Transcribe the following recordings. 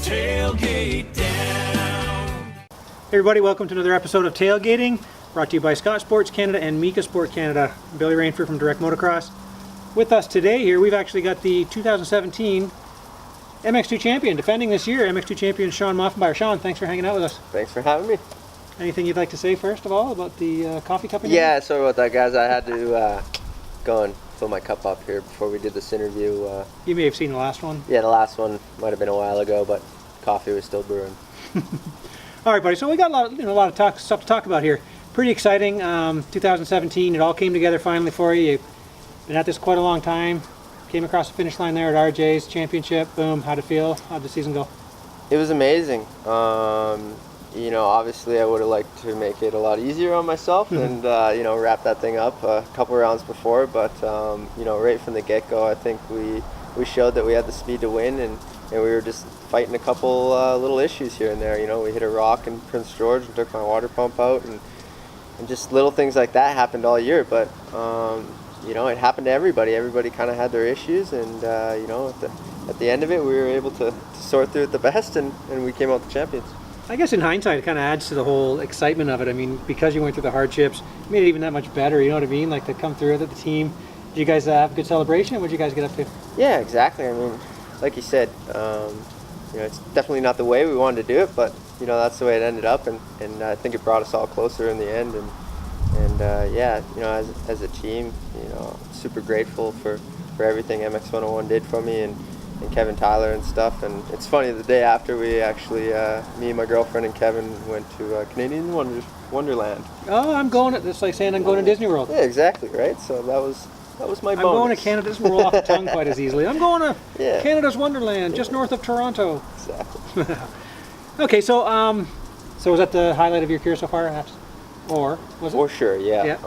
Tailgate down. Hey everybody, welcome to another episode of Tailgating, brought to you by Scott Sports Canada and Mika Sport Canada. I'm Billy Rainford from Direct Motocross. With us today here, we've actually got the 2017 MX2 champion, defending this year, MX2 champion Shawn Maffenbeier. Shawn, thanks for hanging out with us. Thanks for having me. Anything you'd like to say first of all about the coffee cup? Yeah, sorry about that, guys. I had to go and fill my cup up here before we did this interview. You may have seen the last one. Yeah, the last one might have been a while ago, but coffee was still brewing. All right, buddy. So we got a lot of stuff to talk about here. Pretty exciting. 2017. It all came together finally for you. You've been at this quite a long time. Came across the finish line there at RJ's championship. Boom. How'd it feel? How'd the season go? It was amazing. You know, obviously I would have liked to make it a lot easier on myself and, you know, wrap that thing up a couple rounds before. But, you know, right from the get-go, I think we showed that we had the speed to win, and we were just fighting a couple little issues here and there. You know, we hit a rock in Prince George and took my water pump out, and just little things like that happened all year. But, you know, it happened to everybody. Everybody kind of had their issues, and, you know, at the end of it, we were able to sort through it the best, and we came out the champions. I guess in hindsight, it kind of adds to the whole excitement of it. I mean, because you went through the hardships, it made it even that much better, you know what I mean? Like, to come through with the team. Did you guys have a good celebration? What did you guys get up to? Yeah, exactly. I mean, like you said, you know, it's definitely not the way we wanted to do it, but, you know, that's the way it ended up, and I think it brought us all closer in the end. And yeah, you know, as a team, you know, super grateful for everything MX101 did for me, and Kevin Tyler and stuff. And it's funny, the day after, we actually, me and my girlfriend and Kevin went to Canadian Wonderland. Oh, I'm going to, it's like saying I'm going to Disney World. Yeah, exactly, right? So that was my bonus. I'm going to Canada. It doesn't roll off the tongue quite as easily. I'm going to Canada's Wonderland, just north of Toronto. Exactly. Okay, so was that the highlight of your career so far? Or was it? For sure, yeah.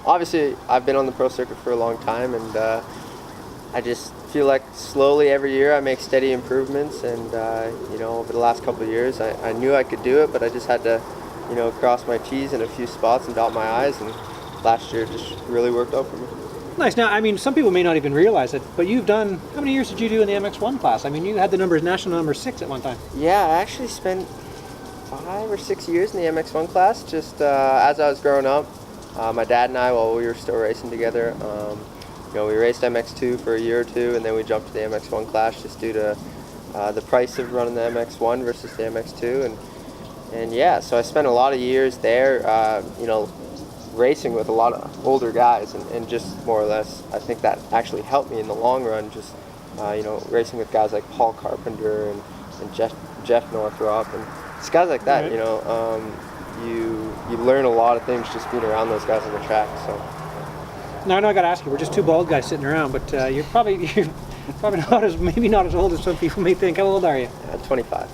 Obviously, I've been on the pro circuit for a long time, and I just feel like slowly every year I make steady improvements, and you know, over the last couple of years I knew I could do it, but I just had to, you know, cross my T's in a few spots and dot my I's, and last year just really worked out for me. Nice. Now, I mean, some people may not even realize it, but you've done, how many years did you do in the MX1 class? I mean, you had the national number 6 at one time. Yeah, I actually spent 5 or 6 years in the MX1 class, just as I was growing up. My dad and I, while we were still racing together, you know, we raced MX2 for a year or two, and then we jumped to the MX1 class just due to the price of running the MX1 versus the MX2, and yeah, so I spent a lot of years there, you know, racing with a lot of older guys, and just more or less, I think that actually helped me in the long run. Just you know, racing with guys like Paul Carpenter and Jeff Northrop, and just guys like that. Right. You know, you learn a lot of things just being around those guys on the track. So. Now I know I got to ask you. We're just two bald guys sitting around, but you're probably not as old as some people may think. How old are you? 25.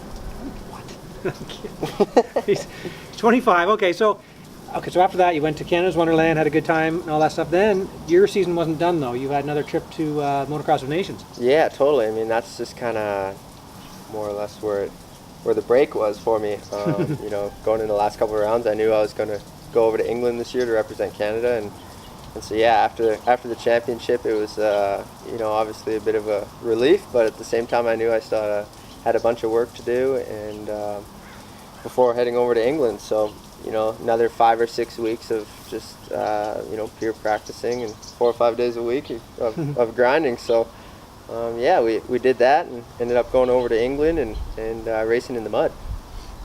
What? He's 25. Okay, so after that you went to Canada's Wonderland, had a good time, and all that stuff. Then your season wasn't done though. You had another trip to Motocross of Nations. Yeah, totally. I mean, that's just kind of more or less where the break was for me. You know, going in the last couple of rounds, I knew I was going to go over to England this year to represent Canada, and so yeah, after the championship, it was you know, obviously a bit of a relief, but at the same time, I knew I still had a bunch of work to do, and before heading over to England. So, you know, another 5 or 6 weeks of just you know, pure practicing, and 4 or 5 days a week of grinding. So yeah, we did that and ended up going over to England and racing in the mud.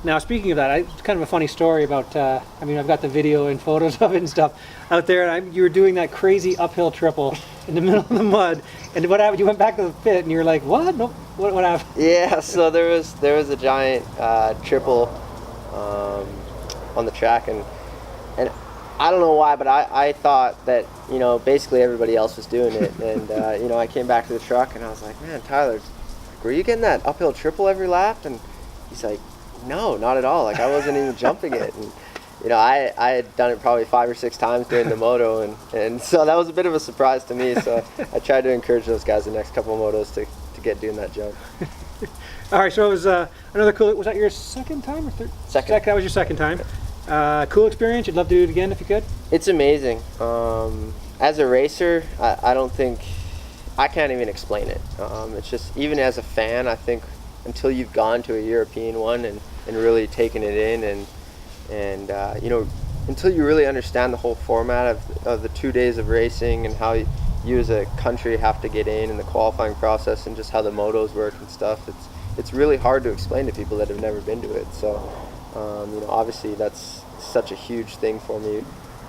Now, speaking of that, it's kind of a funny story about, I mean, I've got the video and photos of it and stuff out there, and you were doing that crazy uphill triple in the middle of the mud, and what happened? You went back to the pit, and you were like, what? No, what happened? Yeah, so there was a giant triple on the track, and I don't know why, but I thought that, you know, basically everybody else was doing it, and, you know, I came back to the truck, and I was like, man, Tyler, were you getting that uphill triple every lap? And he's like, no, not at all. Like, I wasn't even jumping it. And, you know, I had done it probably 5 or 6 times during the moto, and so that was a bit of a surprise to me. So I tried to encourage those guys the next couple of motos to get doing that jump. All right, so it was another cool, was that your second time or third? Second. That was your second time. Cool experience. You'd love to do it again if you could? It's amazing. As a racer, I don't think, I can't even explain it. It's just, even as a fan, I think until you've gone to a European one and really taken it in, and you know, until you really understand the whole format of the 2 days of racing and how you as a country have to get in and the qualifying process and just how the motos work and stuff. It's really hard to explain to people that have never been to it. So you know, obviously that's such a huge thing for me,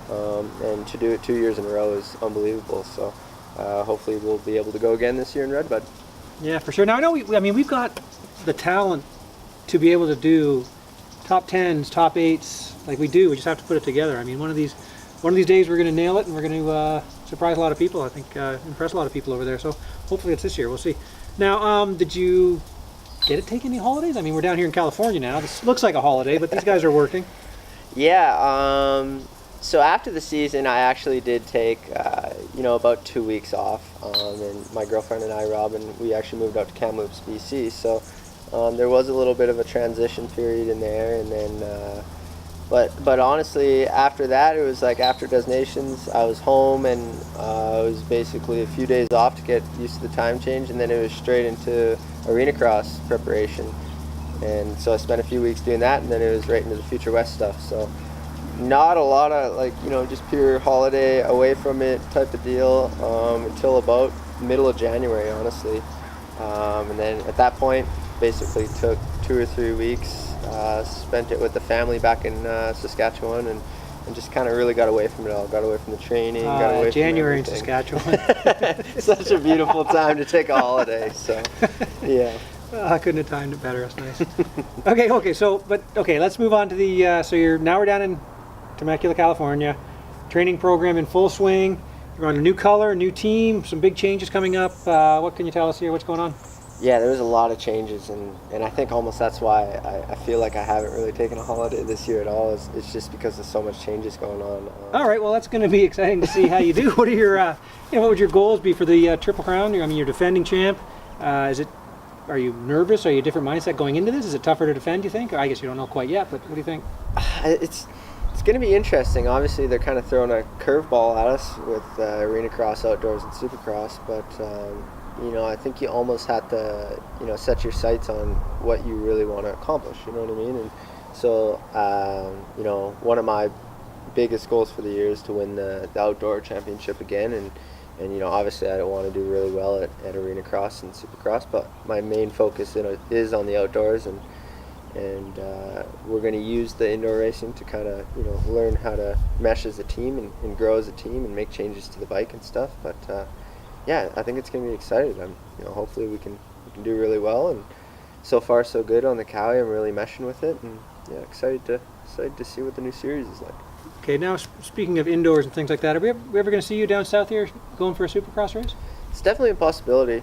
and to do it 2 years in a row is unbelievable. So hopefully we'll be able to go again this year in Redbud. Yeah, for sure. Now I know I mean we've got the talent to be able to do top 10s, top 8s like we do. We just have to put it together. I mean, one of these days we're going to nail it, and we're going to surprise a lot of people. I think impress a lot of people over there. So hopefully it's this year. We'll see. Now, did you get to take any holidays? I mean, we're down here in California now. This looks like a holiday, but these guys are working. Yeah. So after the season, I actually did take you know, about 2 weeks off, and my girlfriend and I, Robin, we actually moved out to Kamloops, BC. So there was a little bit of a transition period in there, and then but honestly, after that, it was like after Des Nations, I was home, and it was basically a few days off to get used to the time change, and then it was straight into arena cross preparation. And so I spent a few weeks doing that, and then it was right into the Future West stuff. So not a lot of, like, you know, just pure holiday away from it type of deal until about middle of January, honestly. And then at that point, basically took 2 or 3 weeks, spent it with the family back in Saskatchewan, and just kind of really got away from it all. Got away from the training, got away January in from Saskatchewan. Such a beautiful time to take a holiday. So, yeah. I couldn't have timed it better. That's nice. Okay. So, let's move on to the. So we're down in Temecula, California. Training program in full swing. You're on a new color, new team, some big changes coming up. What can you tell us here? What's going on? Yeah, there was a lot of changes, and I think almost that's why I feel like I haven't really taken a holiday this year at all. It's just because there's so much changes going on. All right, well, that's going to be exciting to see how you do. What are your, what would your goals be for the Triple Crown? I mean, you're defending champ. Are you nervous? Are you a different mindset going into this? Is it tougher to defend, you think? Or I guess you don't know quite yet, but what do you think? It's going to be interesting. Obviously, they're kind of throwing a curveball at us with arena cross, outdoors, and supercross, but you know, I think you almost have to, you know, set your sights on what you really want to accomplish, you know what I mean? And so, you know, one of my biggest goals for the year is to win the outdoor championship again, and you know, obviously I don't want to do really well at arena cross and supercross, but my main focus is on the outdoors, and we're going to use the indoor racing to kind of, you know, learn how to mesh as a team and grow as a team and make changes to the bike and stuff, but yeah, I think it's going to be exciting. You know, hopefully we can do really well, and so far so good on the Cowie. I'm really meshing with it, and yeah, excited to see what the new series is like. Okay, now speaking of indoors and things like that, are we ever going to see you down south here going for a supercross race? It's definitely a possibility.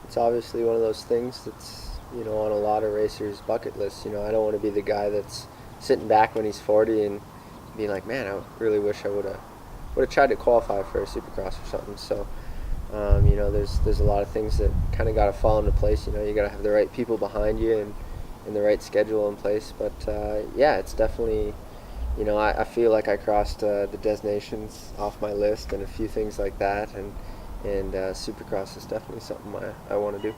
It's obviously one of those things that's, you know, on a lot of racers' bucket lists. You know, I don't want to be the guy that's sitting back when he's 40 and being like, man, I really wish I would have tried to qualify for a supercross or something. So, you know, there's a lot of things that kind of got to fall into place. You know, you got to have the right people behind you and the right schedule in place. But yeah, it's definitely, you know, I feel like I crossed the Des Nations off my list and a few things like that, and Supercross is definitely something I want to do.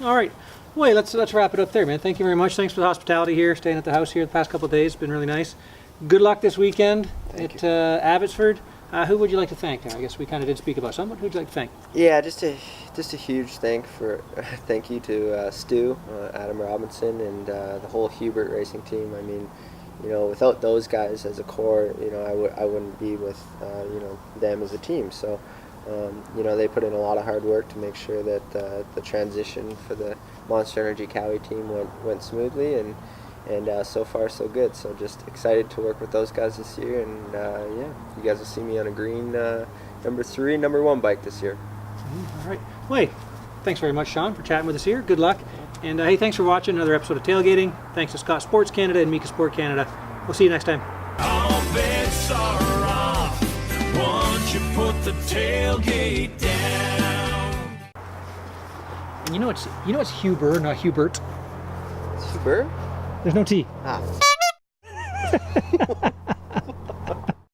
All right. Wait, let's wrap it up there, man. Thank you very much. Thanks for the hospitality here, staying at the house here the past couple of days. It's been really nice. Good luck this weekend at Abbotsford. Who would you like to thank? I guess we kind of did speak about someone. Who would you like to thank? Yeah, just a huge thank you to Stu, Adam Robinson, and the whole Hubert Racing team. I mean, you know, without those guys as a core, you know, I wouldn't be with you know, them as a team. So, you know, they put in a lot of hard work to make sure that the transition for the Monster Energy Cowie team went smoothly, and so far so good. So just excited to work with those guys this year, and yeah, you guys will see me on a green number 1 bike this year. All right. Wait, thanks very much, Shawn, for chatting with us here. Good luck. And hey, thanks for watching another episode of Tailgating. Thanks to Scott Sports Canada and Mika Sport Canada. We'll see you next time. All bets are off once you put the tailgate down. And you know it's Huber, not Hubert. Super? There's no T. Ah.